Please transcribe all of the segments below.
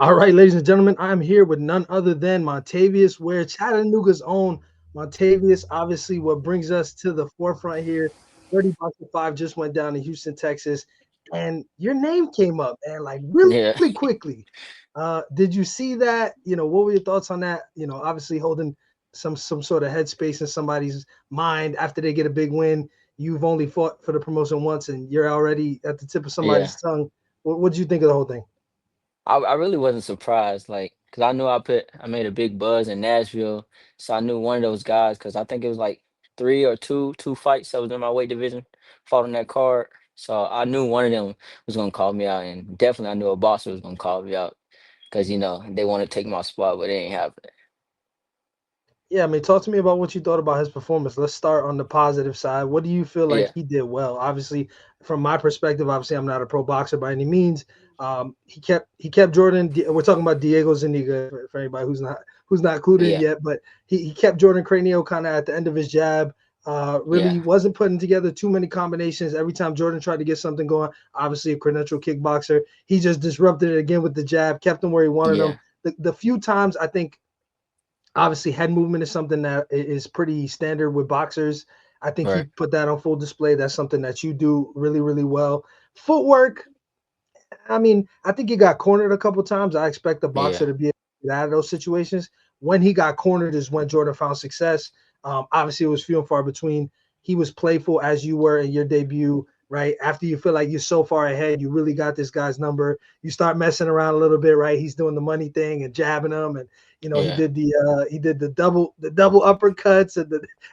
All right, ladies and gentlemen, I'm here with none other than Montavious Ware, Chattanooga's own Montavious. Obviously, what brings us to the forefront here, 30 Bucks to 5 just went down in Houston, Texas, and your name came up, and like really Yeah. quickly. Did you see that? What were your thoughts on that? Obviously holding some sort of headspace in somebody's mind after they get a big win. You've only fought for the promotion once, and you're already at the tip of Yeah. somebody's tongue. What did you think of the whole thing? I really wasn't surprised, like, cause I knew I made a big buzz in Nashville, so I knew one of those guys, cause I think it was like three or two fights that was in my weight division, fought on that card. So I knew one of them was gonna call me out, and definitely I knew a boxer was gonna call me out, cause they want to take my spot, but it ain't happening. Yeah, I mean, talk to me about what you thought about his performance. Let's start on the positive side. What do you feel like Yeah, he did well? Obviously, from my perspective, obviously I'm not a pro boxer by any means. He kept Jordan. We're talking about Diego Zuniga for anybody who's not clued in yeah, yet, but he kept Jordan Cranio kind of at the end of his jab. yeah, Really wasn't putting together too many combinations. Every time Jordan tried to get something going, obviously a credential kickboxer, he just disrupted it again with the jab, kept him where he wanted him. yeah. The few times I think obviously, head movement is something that is pretty standard with boxers. I think he Right. put that on full display. That's something that you do really, really well. Footwork, I mean, I think he got cornered a couple times. I expect the boxer Yeah, to be able to get out of those situations. When he got cornered is when Jordan found success. Obviously, it was few and far between. He was playful as you were in your debut, right? After you feel like you're so far ahead, you really got this guy's number. You start messing around a little bit, right? He's doing the money thing and jabbing him, and he yeah, did the double uppercuts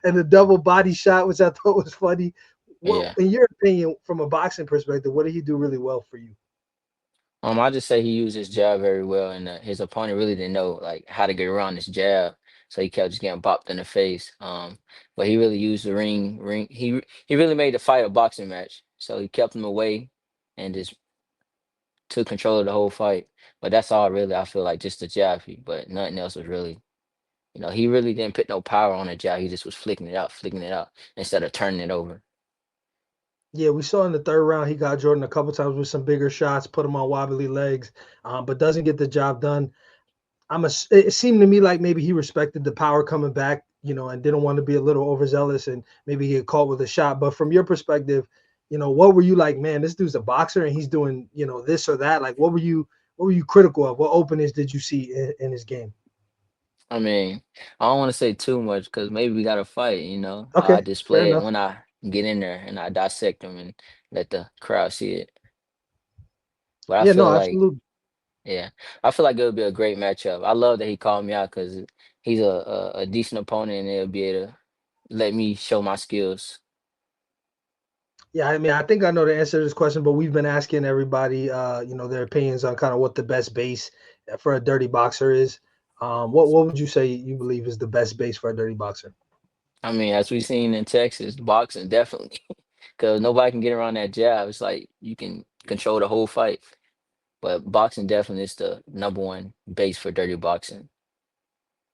and the double body shot, which I thought was funny. What, yeah. in your opinion, from a boxing perspective, what did he do really well for you? I just say he used his jab very well, and his opponent really didn't know like how to get around this jab, so he kept just getting bopped in the face. But he really used the ring. He really made the fight a boxing match. So he kept him away, and just took control of the whole fight. But that's all really. I feel like just the jab, but nothing else was really. He really didn't put no power on the jab. He just was flicking it out instead of turning it over. Yeah, we saw in the third round he got Jordan a couple times with some bigger shots, put him on wobbly legs, but doesn't get the job done. It seemed to me like maybe he respected the power coming back, and didn't want to be a little overzealous and maybe get caught with a shot. But from your perspective, what were you like, man, this dude's a boxer and he's doing, this or that? Like what were you critical of? What openings did you see in his game? I mean, I don't want to say too much because maybe we got to fight. I Okay, fair display it enough. when I get in there and I dissect them and let the crowd see it. But I Yeah, no, feel like, absolutely. yeah, I feel like it would be a great matchup. I love that he called me out because he's a decent opponent and he'll be able to let me show my skills. Yeah, I mean, I think I know the answer to this question, but we've been asking everybody, their opinions on kind of what the best base for a dirty boxer is. What would you say you believe is the best base for a dirty boxer? I mean, as we've seen in Texas, boxing definitely because nobody can get around that jab. It's like you can control the whole fight. But boxing definitely is the number one base for dirty boxing.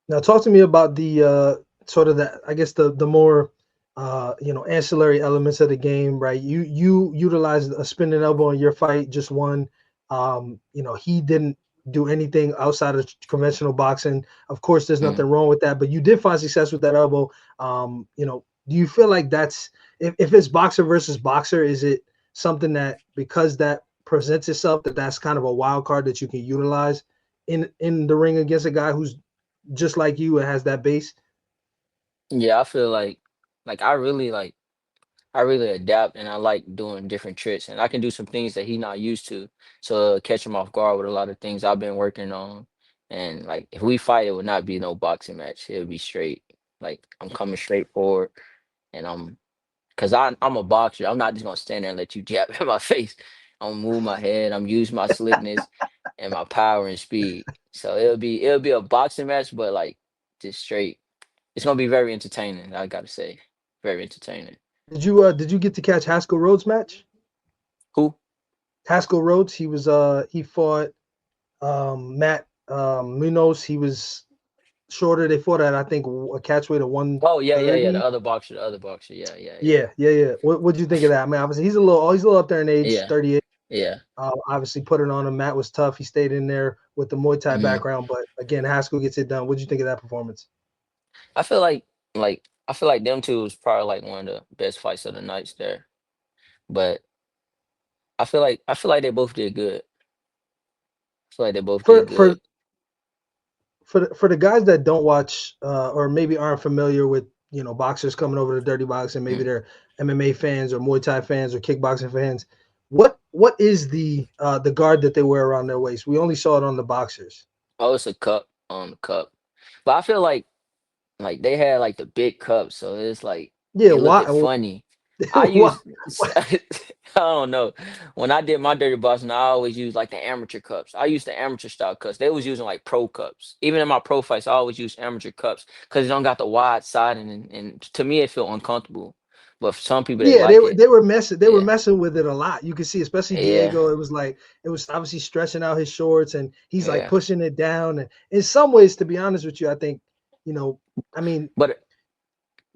Now, talk to me about the sort of that, I guess the more ancillary elements of the game, right? You utilized a spinning elbow in your fight, just one. He didn't do anything outside of conventional boxing. Of course, there's nothing Mm. wrong with that, but you did find success with that elbow. Do you feel like that's if it's boxer versus boxer, is it something that because that presents itself that's kind of a wild card that you can utilize in the ring against a guy who's just like you and has that base? Yeah, I feel like I really adapt and I like doing different tricks and I can do some things that he's not used to. So catch him off guard with a lot of things I've been working on. And like if we fight, it would not be no boxing match. It would be straight. Like I'm coming straight forward and cause I'm a boxer. I'm not just gonna stand there and let you jab in my face. I'm gonna move my head. I'm using my slickness and my power and speed. So it'll be a boxing match, but like just straight. It's gonna be very entertaining. I gotta say, very entertaining. Did you get to catch Haskell Rhodes match? Who? Haskell Rhodes, he fought Matt Munoz. He was shorter. They fought at I think a catch weight of Oh yeah, yeah, yeah. The 130. other boxer, the other boxer. Yeah, yeah, yeah, Yeah, yeah, yeah. What do you think of that? I mean, obviously he's a little up there in age, yeah. 38. Yeah. Obviously, put it on him. Matt was tough. He stayed in there with the Muay Thai Hmm. background, but again, Haskell gets it done. What did you think of that performance? I feel like I feel like them two was probably like one of the best fights of the nights there. But I feel like they both did good. I feel like they both did For good. for for the guys that don't watch or maybe aren't familiar with boxers coming over to dirty boxing, maybe Mm. they're MMA fans or Muay Thai fans or kickboxing fans. What is the guard that they wear around their waist? We only saw it on the boxers. Oh, it's a cup on the cup. But I feel like they had like the big cups, so it's like Yeah, it looked why? it funny. I why, use I don't know. When I did my dirty boxing, I always use like the amateur cups. I used the amateur style cups. They was using like pro cups. Even in my pro fights, I always use amateur cups because it don't got the wide side and to me it feel uncomfortable. But for some people they Yeah, like it. they were Yeah. messing with it a lot. You can see, especially Yeah. Diego. It was obviously stretching out his shorts, and he's like Yeah. pushing it down. And in some ways, to be honest with you, I think, you know, I mean, But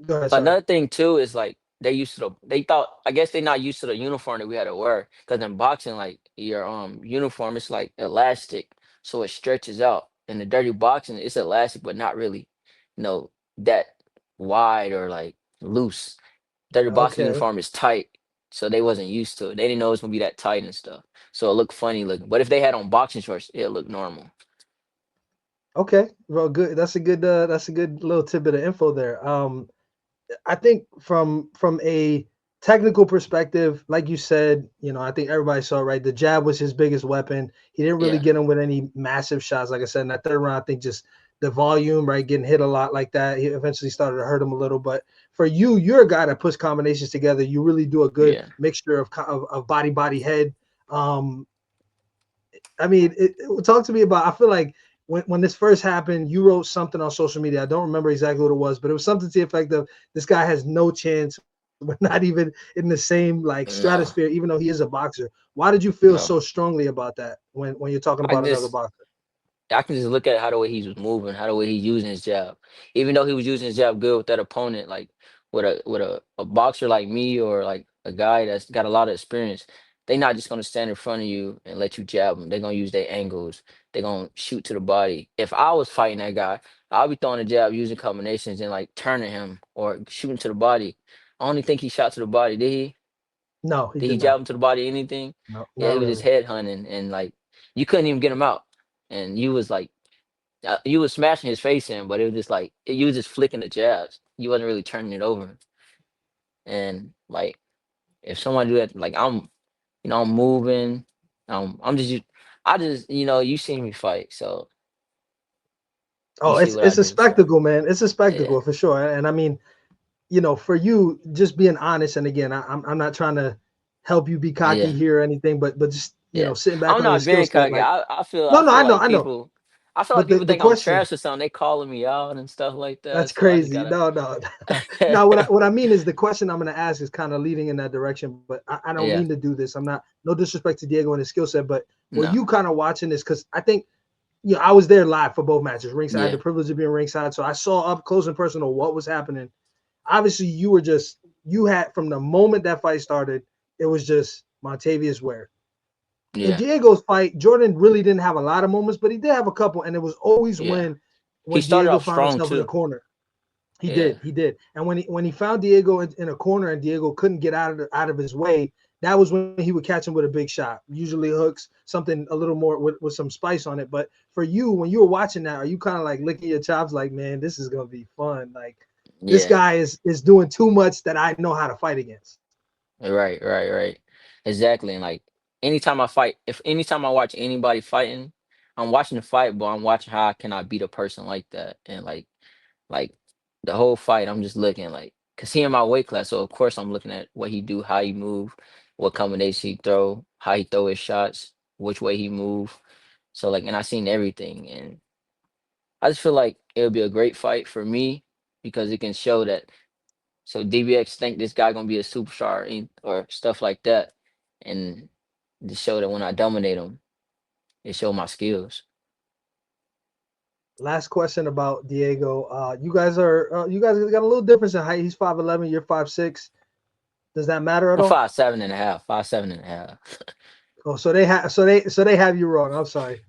go ahead. Sorry. another thing too is like they used to they thought I guess they not used to the uniform that we had to wear because in boxing like your uniform is like elastic so it stretches out. In the dirty boxing it's elastic but not really you know that wide or like loose. Dirty boxing Okay. uniform is tight so they wasn't used to it. They didn't know it was gonna be that tight and stuff. So it looked funny looking. But if they had on boxing shorts it looked normal. Okay. Well, good. That's a good little tidbit of info there. I think from a technical perspective, like you said, I think everybody saw it, right. The jab was his biggest weapon. He didn't really Yeah. get him with any massive shots. Like I said, in that third round, I think just the volume, right, getting hit a lot like that, he eventually started to hurt him a little. But for you, you're a guy that puts combinations together. You really do a good Yeah. mixture of body head. Um, I mean, talk to me about. I feel like when this first happened, you wrote something on social media. I don't remember exactly what it was, but it was something to the effect of this guy has no chance. We're not even in the same like No. stratosphere, even though he is a boxer. Why did you feel No. so strongly about that when you're talking I about another just boxer? I can just look at how the way he was moving, how the way he's using his jab. Even though he was using his jab good with that opponent, like with a boxer like me or like a guy that's got a lot of experience, they not just gonna stand in front of you and let you jab them. They're gonna use their angles. They're gonna shoot to the body. If I was fighting that guy, I'll be throwing a jab, using combinations and like turning him or shooting to the body. I only think he shot to the body. Did he? No, he Did did he jab not. him to the body? Anything? No, Yeah, not he was just really. head hunting and like you couldn't even get him out. And you was like you was smashing his face in, but it was just like you was just flicking the jabs. You wasn't really turning it over. And like if someone do that, like I'm moving. I'm just I just you seen me fight, so you Oh, see it's what I it's a do. So spectacle, man. It's a yeah, spectacle for sure. And I mean, for you, just being honest, and again, I'm not trying to help you be cocky yeah, here or anything, but just yeah. sitting back I'm on your not skill being set, cocky. like I feel no, I no, feel like I know, people. I feel like but people the think I'm question trash or something. They calling me out and stuff like that. that's So I just crazy. gotta. No, no, no. What I mean is the question I'm going to ask is kind of leading in that direction, but I don't mean Yeah. to do this. I'm not no disrespect to Diego and his skill set, but were No. you kind of watching this? Because I think I was there live for both matches, ringside. I had the Yeah. privilege of being ringside, so I saw up close and personal what was happening. Obviously, you had from the moment that fight started, it was just Montavious Ware. In Yeah. Diego's fight, Jordan really didn't have a lot of moments, but he did have a couple, and it was always Yeah. He when started Diego off found strong himself in a too. corner. Yeah. He did. And when he found Diego in a corner and Diego couldn't get out of his way, that was when he would catch him with a big shot. Usually hooks, something a little more with some spice on it. But for you, when you were watching that, are you kind of like licking your chops, like, man, this is gonna be fun? Like this Yeah. guy is doing too much that I know how to fight against. Right, right, right. Exactly. And like anytime I watch anybody fighting, I'm watching the fight, but I'm watching how I cannot beat a person like that. And like the whole fight, I'm just looking like cause he in my weight class. So of course I'm looking at what he do, how he move, what combination he throw, how he throw his shots, which way he move. So like and I seen everything and I just feel like it'll be a great fight for me because it can show that so DBX think this guy gonna be a superstar or stuff like that, and to show that when I dominate him, it show my skills. Last question about Diego. You guys got a little difference in height. He's 5'11", you're 5'6". Does that matter at I'm all? 5'7" and a half, 5'7" and a half. Oh, so they have you wrong. I'm sorry,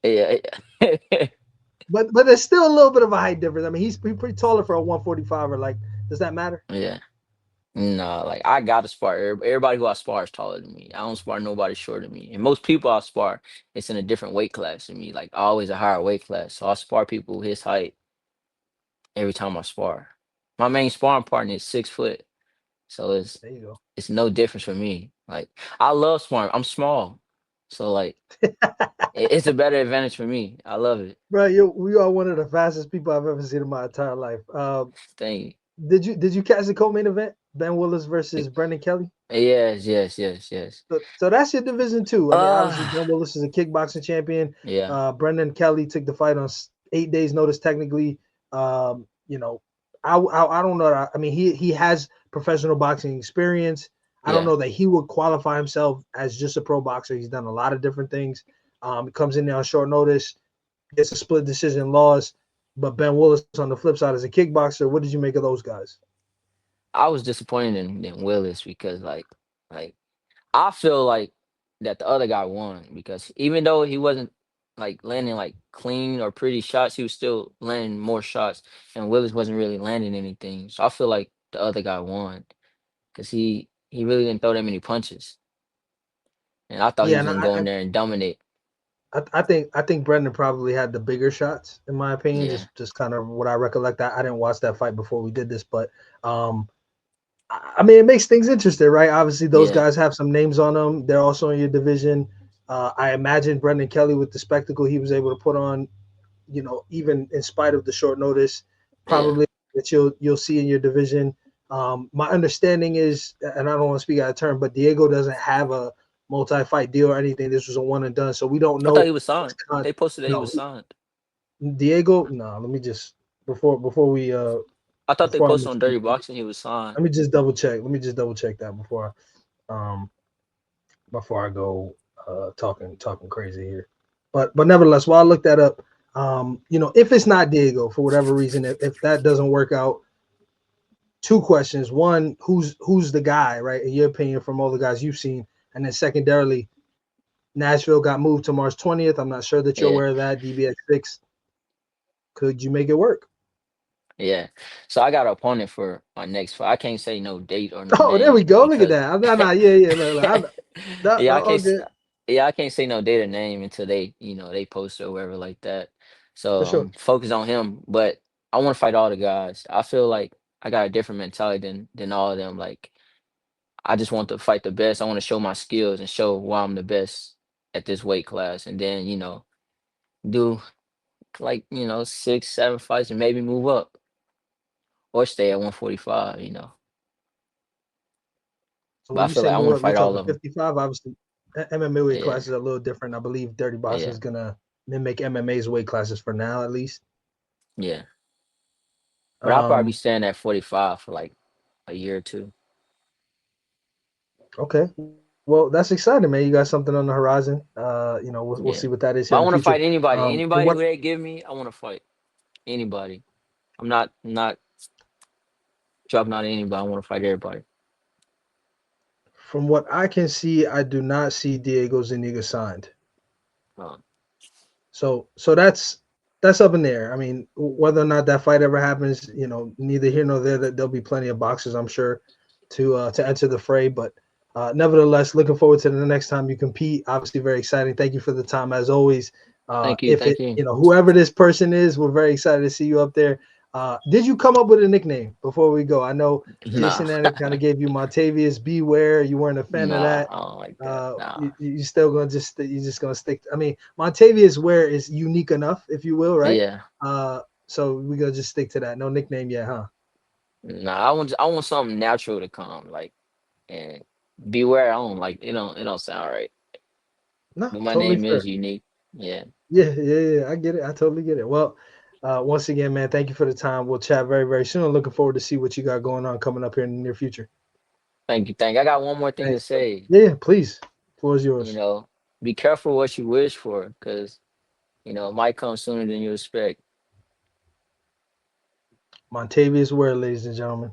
Yeah, but there's still a little bit of a height difference. I mean, he's pretty taller for a 145. Or like, does that matter? yeah. No, like I got to spar. Everybody who I spar is taller than me. I don't spar nobody shorter than me. And most people I spar, it's in a different weight class than me. Like always a higher weight class. So I spar people his height every time I spar. My main sparring partner is 6 foot, so There you it's no difference for me. Like I love sparring. I'm small, so like go. it's a better advantage for me. I love it. Bro, you are one of the fastest people I've ever seen in my entire life. Thank Did you catch the co-main event? Ben Willis you. versus Brendan Kelly. Yes, yes, yes, yes. So that's your division too. I mean, obviously Ben Uh Willis is a kickboxing champion. yeah, Brendan Kelly took the fight on 8 days' notice. Technically, you know, I don't know. I mean, he has professional boxing experience. I don't yeah. know that he would qualify himself as just a pro boxer. He's done a lot of different things. He comes in there on short notice, gets a split decision loss. But Ben Willis on the flip side is a kickboxer. What did you make of those guys? I was disappointed in Willis because like I feel like that the other guy won because even though he wasn't like landing like clean or pretty shots, he was still landing more shots, and Willis wasn't really landing anything. So I feel like the other guy won because he really didn't throw that many punches, and I thought he Yeah, was and gonna go in there and dominate. I think Brendan probably had the bigger shots in my opinion. Yeah, Just kind of what I recollect. I didn't watch that fight before we did this, but um, I mean it makes things interesting, right? Obviously, those yeah, guys have some names on them. They're also in your division. I imagine Brendan Kelly with the spectacle he was able to put on, even in spite of the short notice, yeah. probably that you'll see in your division. My understanding is, and I don't want to speak out of turn, but Diego doesn't have a multi-fight deal or anything. This was a one and done, so we don't I thought know he was what's signed. con. They posted that he No, was signed. Diego. No, let me just before we I thought they before I posted on misspeak. Dirty Boxing he was signed. Let me just double check. Let me just double check that um before I go talking crazy here. But nevertheless, while I look that up, if it's not Diego for whatever reason, if that doesn't work out, two questions. One, who's the guy, right? In your opinion, from all the guys you've seen, and then secondarily, Nashville got moved to March 20th. I'm not sure that you're Yeah. aware of that. DBX6, could you make it work? Yeah. So I got an opponent for my next fight. I can't say no date or no Oh, there we name go. Look at because that. I'm not, yeah, yeah. Look, no, yeah, I can't all good yeah, I can't say no date or name until they post or whatever like that. So for sure. I'm focused on him, but I want to fight all the guys. I feel like I got a different mentality than all of them. Like I just want to fight the best. I want to show my skills and show why I'm the best at this weight class, and then do like 6, 7 fights and maybe move up or stay at 145. So But when I you feel say like I move want to up, you're fight all talking of them. 55. Obviously, MMA weight Yeah, classes are a little different. I believe Dirty Boxing yeah, is gonna mimic MMA's weight classes for now, at least. yeah. But I'll probably be Um, staying at 45 for like a year or two. okay. Well, that's exciting, man. You got something on the horizon. We'll see Yeah. what that is here But in I the want to future. fight anybody. And Anybody what who they give me, I want to fight. Anybody. I'm not dropping out anybody. I want to fight everybody. from what I can see, I do not see Diego Zuniga signed. Um, So that's up in there. I mean, whether or not that fight ever happens, neither here nor there. That there'll be plenty of boxers, I'm sure, to enter the fray. But nevertheless, looking forward to the next time you compete. Obviously, very exciting. Thank you for the time as always. thank you. If it, Thank you. whoever this person is, we're very excited to see you up there. Did you come up with a nickname before we go? I know Nah. Jason Anik kind of gave you Montavious Beware. You weren't a fan of Nah, that. I don't like that. Nah. You still gonna you just gonna stick. I mean, Montavious Ware is unique enough, if you will, right? Yeah. Uh, so we gonna just stick to that. No nickname yet, huh? Nah, I want something natural to come. Like and beware, I don't like it don't sound right. No, But my totally name is fair. unique. Yeah. Yeah, yeah, yeah. I get it. I totally get it. Well, once again, man, thank you for the time. We'll chat very, very soon. Looking forward to see what you got going on coming up here in the near future. Thank you. Thank you. I got one more thing to Thanks, brother. say. Yeah, yeah. Please, floor is You yours. know, be careful what you wish for, because it might come sooner than you expect. Montavious Ware, ladies and gentlemen.